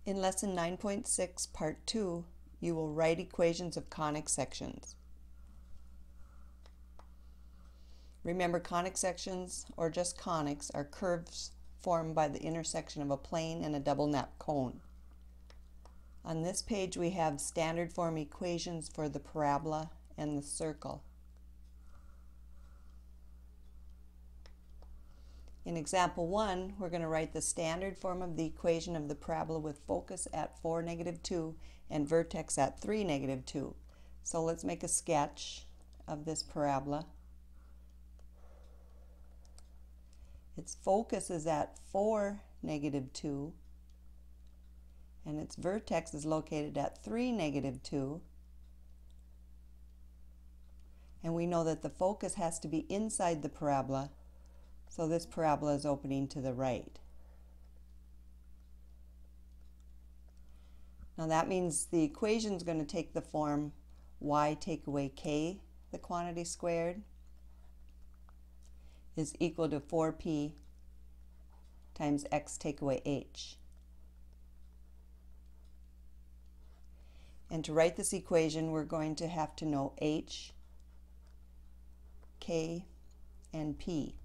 In Lesson 9.6, Part 2, you will write equations of conic sections. Remember, conic sections, or just conics, are curves formed by the intersection of a plane and a double nap cone. On this page we have standard form equations for the parabola and the circle. In example 1, we're going to write the standard form of the equation of the parabola with focus at 4, -2 and vertex at 3, -2. So let's make a sketch of this parabola. Its focus is at 4, -2 and its vertex is located at 3, -2. And we know that the focus has to be inside the parabola, so this parabola is opening to the right. Now that means the equation is going to take the form y take away k, the quantity squared, is equal to 4p times x take away h. And to write this equation, we're going to have to know h, k, and p.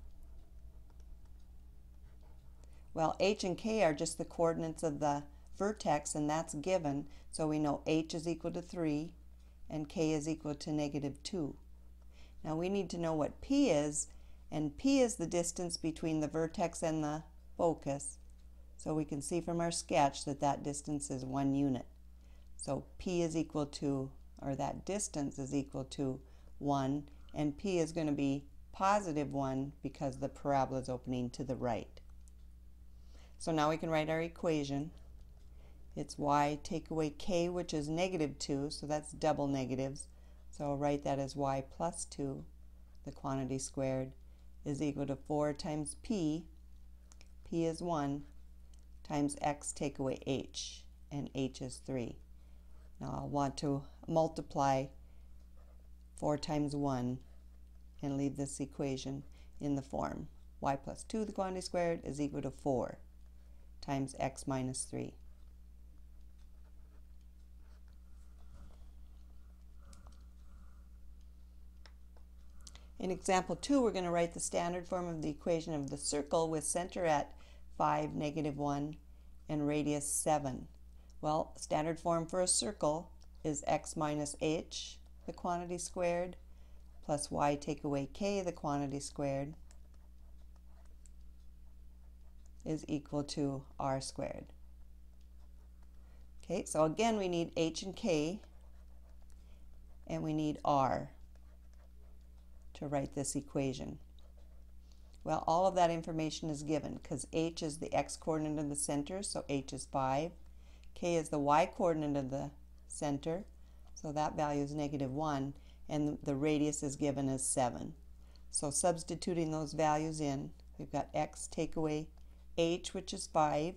Well, h and k are just the coordinates of the vertex, and that's given, so we know h is equal to 3 and k is equal to -2. Now we need to know what p is, and p is the distance between the vertex and the focus, so we can see from our sketch that that distance is 1 unit. So p is equal to, or that distance is equal to 1, and p is going to be +1 because the parabola is opening to the right. So now we can write our equation. It's y take away k, which is -2, so that's double negatives. So I'll write that as y plus 2, the quantity squared, is equal to 4 times p is 1, times x take away h, and h is 3. Now I'll want to multiply 4 times 1 and leave this equation in the form y plus 2, the quantity squared, is equal to 4 times x minus 3. In example 2, we're going to write the standard form of the equation of the circle with center at 5, -1 and radius 7. Well, standard form for a circle is x minus h, the quantity squared, plus y take away k, the quantity squared, is equal to r squared. Okay, so again we need h and k, and we need r to write this equation. Well, all of that information is given because h is the x coordinate of the center, so h is 5. K is the y coordinate of the center, so that value is -1, and the radius is given as 7. So substituting those values in, we've got x take away h, which is 5,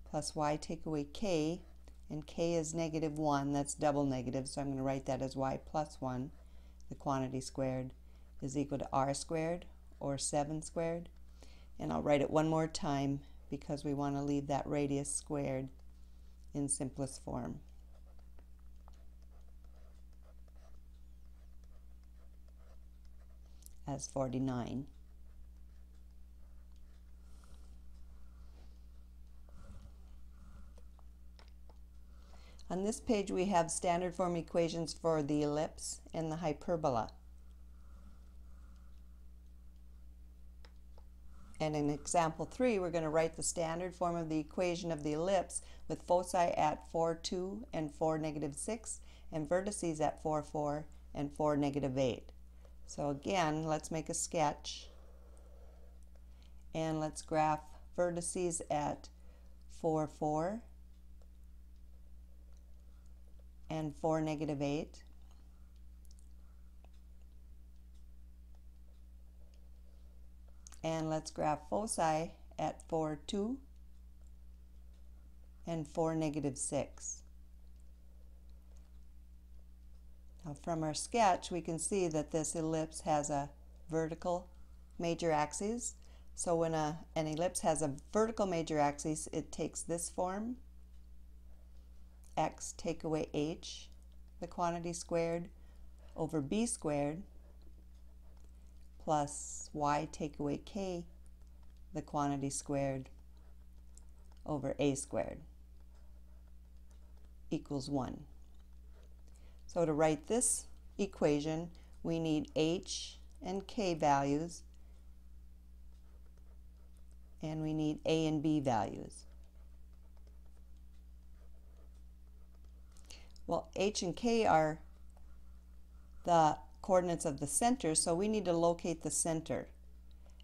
plus y take away k, and k is -1, that's double negative, so I'm going to write that as y plus 1, the quantity squared, is equal to r squared, or 7 squared. And I'll write it one more time because we want to leave that radius squared in simplest form. As 49. On this page we have standard form equations for the ellipse and the hyperbola. And in example 3, we're going to write the standard form of the equation of the ellipse with foci at 4, 2 and 4, -6, and vertices at 4, 4 and 4, -8. So again, let's make a sketch, and let's graph vertices at 4, 4 and 4, -8. And let's graph foci at 4, 2 and 4, -6. Now from our sketch we can see that this ellipse has a vertical major axis, So when an ellipse has a vertical major axis, it takes this form: x take away h, the quantity squared, over b squared, plus y take away k, the quantity squared, over a squared, equals 1. So to write this equation, we need h and k values, and we need a and b values. Well, h and k are the coordinates of the center, so we need to locate the center.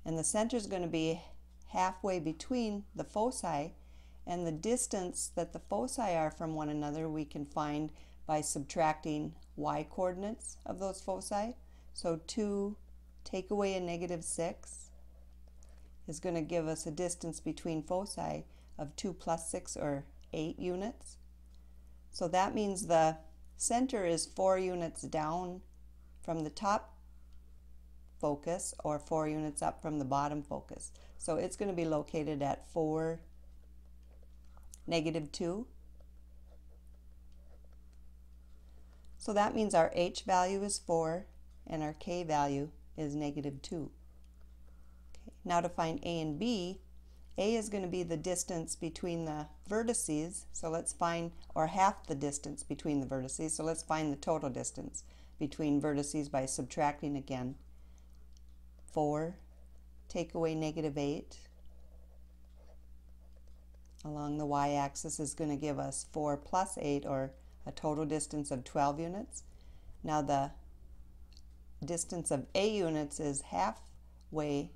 And the center is going to be halfway between the foci, and the distance that the foci are from one another we can find by subtracting y coordinates of those foci. So 2 take away a -6 is going to give us a distance between foci of 2 plus 6, or 8 units. So that means the center is 4 units down from the top focus, or 4 units up from the bottom focus. So it's going to be located at 4, -2. So that means our h value is 4 and our k value is -2. Now to find a and b, a is going to be the distance between the vertices, so let's find, or half the distance between the vertices, so let's find the total distance between vertices by subtracting again. 4 take away -8 along the y-axis is going to give us 4 plus 8, or a total distance of 12 units. Now the distance of a units is halfway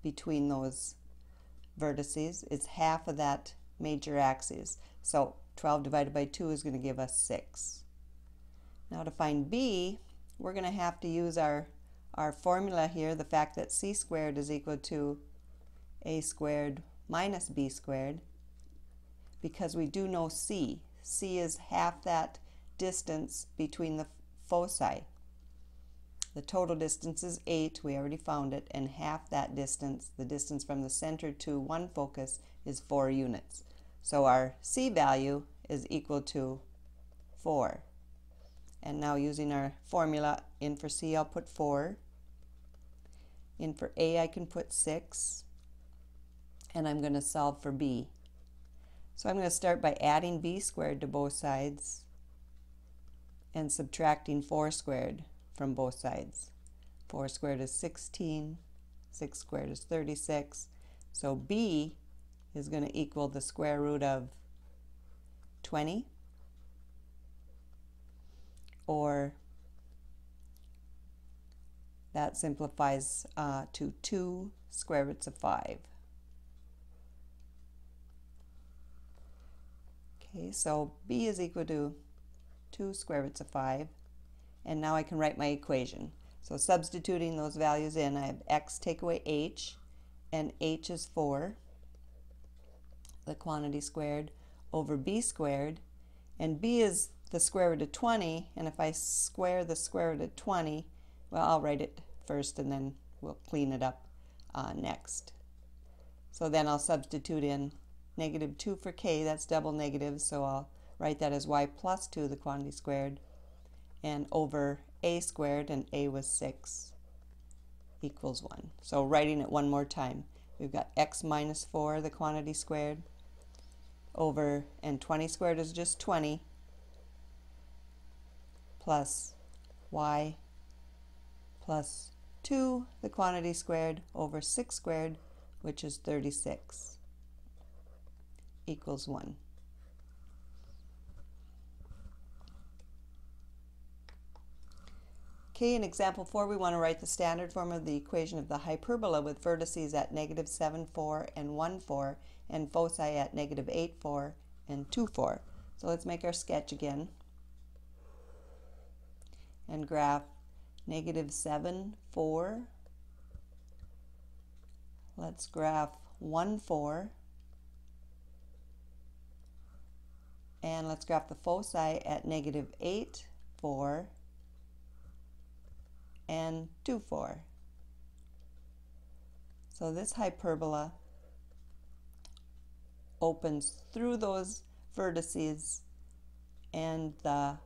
between those vertices. It's half of that major axis. So 12 divided by 2 is going to give us 6. Now to find b, we're going to have to use our formula here, the fact that c squared is equal to a squared minus b squared, because we do know c. c is half that distance between the foci. The total distance is 8, we already found it, and half that distance, the distance from the center to one focus, is 4 units. So our c value is equal to 4. And now using our formula, in for c I'll put 4, in for a I can put 6, and I'm going to solve for b. So I'm going to start by adding b squared to both sides and subtracting 4 squared from both sides. 4 squared is 16, 6 squared is 36, so b is going to equal the square root of 20, or that simplifies to 2 square roots of 5. Okay, so b is equal to 2 square roots of 5, and now I can write my equation. So substituting those values in, I have x take away h, and h is 4, the quantity squared, over b squared, and b is the square root of 20, and if I square the square root of 20, well, I'll write it first and then we'll clean it up next. So then I'll substitute in -2 for k, that's double negative, so I'll write that as y plus 2, the quantity squared, and over a squared, and a was 6, equals 1. So writing it one more time, we've got x minus 4, the quantity squared, over, and 20 squared is just 20, plus y plus 2, the quantity squared, over 6 squared, which is 36, equals 1. Okay, in example 4, we want to write the standard form of the equation of the hyperbola with vertices at -7, 4, and 1, 4, and foci at -8, 4, and 2, 4. So let's make our sketch again and graph -7, 4. Let's graph 1, 4. And let's graph the foci at -8, 4, and 2, 4. So this hyperbola opens through those vertices, and the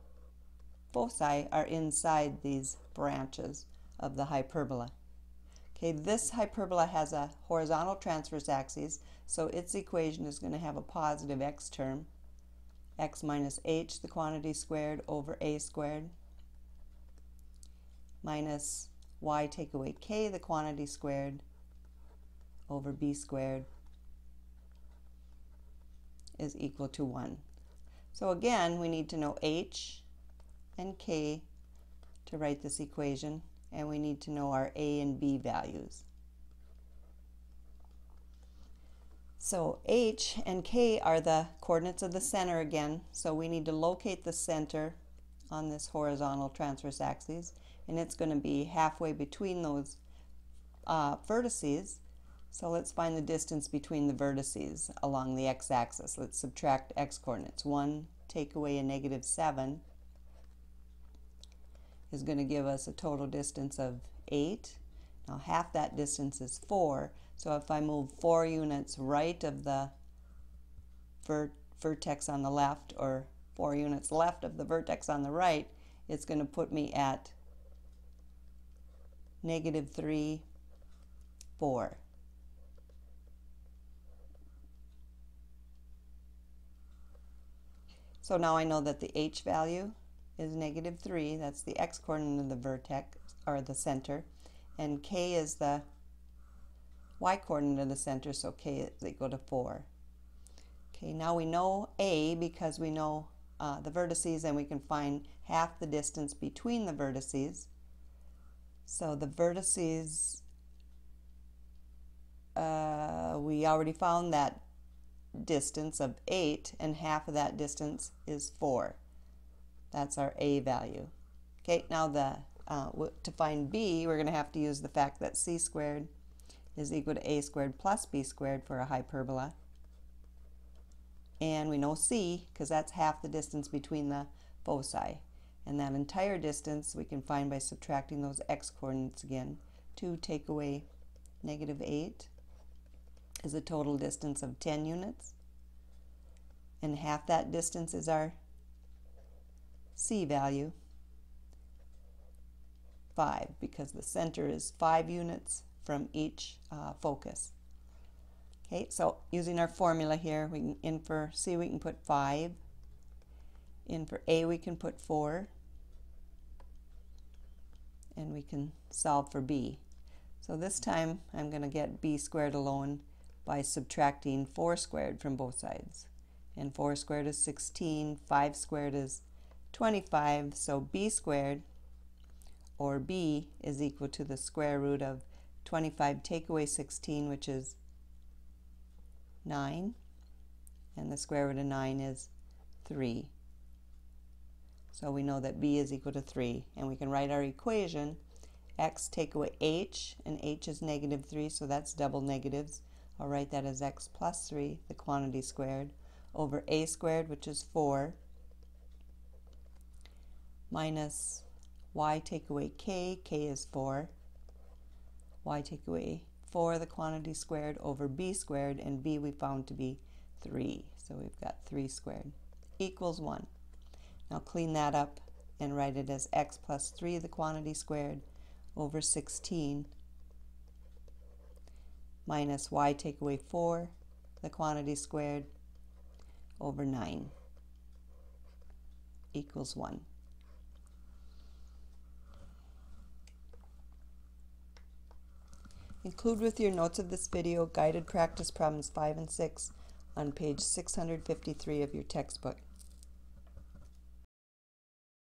foci are inside these branches of the hyperbola. Okay, this hyperbola has a horizontal transverse axis, so its equation is going to have a positive x term, x minus h, the quantity squared, over a squared, minus y take away k, the quantity squared, over b squared, is equal to 1. So again, we need to know h and k to write this equation, and we need to know our a and b values. So h and k are the coordinates of the center again, so we need to locate the center on this horizontal transverse axis, and it's going to be halfway between those vertices. So let's find the distance between the vertices along the x-axis. Let's subtract x coordinates. 1 take away a negative 7 is going to give us a total distance of 8. Now half that distance is 4, so if I move 4 units right of the vertex on the left, or 4 units left of the vertex on the right, it's going to put me at negative 3, 4. So now I know that the h value is negative 3, that's the x coordinate of the vertex, or the center, and k is the y coordinate of the center, so k is equal to 4. Okay, now we know a because we know the vertices, and we can find half the distance between the vertices. So the vertices, we already found that distance of 8, and half of that distance is 4. That's our a value. Okay, now to find b, we're going to have to use the fact that c squared is equal to a squared plus b squared for a hyperbola. And we know c because that's half the distance between the foci. And that entire distance we can find by subtracting those x coordinates again. 2 take away negative 8 is a total distance of 10 units. And half that distance is our c value, 5, because the center is 5 units from each focus. Okay, so using our formula here, we can, in for c we can put 5, in for a we can put 4, and we can solve for b. So this time I'm going to get b squared alone by subtracting 4 squared from both sides. And 4 squared is 16, 5 squared is 25, so b squared, or b, is equal to the square root of 25 take away 16, which is 9, and the square root of 9 is 3. So we know that b is equal to 3, and we can write our equation, x take away h, and h is negative 3, so that's double negatives. I'll write that as x plus 3, the quantity squared, over a squared, which is 4, minus y take away k, k is 4, y take away 4, the quantity squared, over b squared, and b we found to be 3, so we've got 3 squared, equals 1. Now clean that up and write it as x plus 3, the quantity squared, over 16, minus y take away 4, the quantity squared, over 9, equals 1. Include with your notes of this video guided practice problems 5 and 6 on page 653 of your textbook.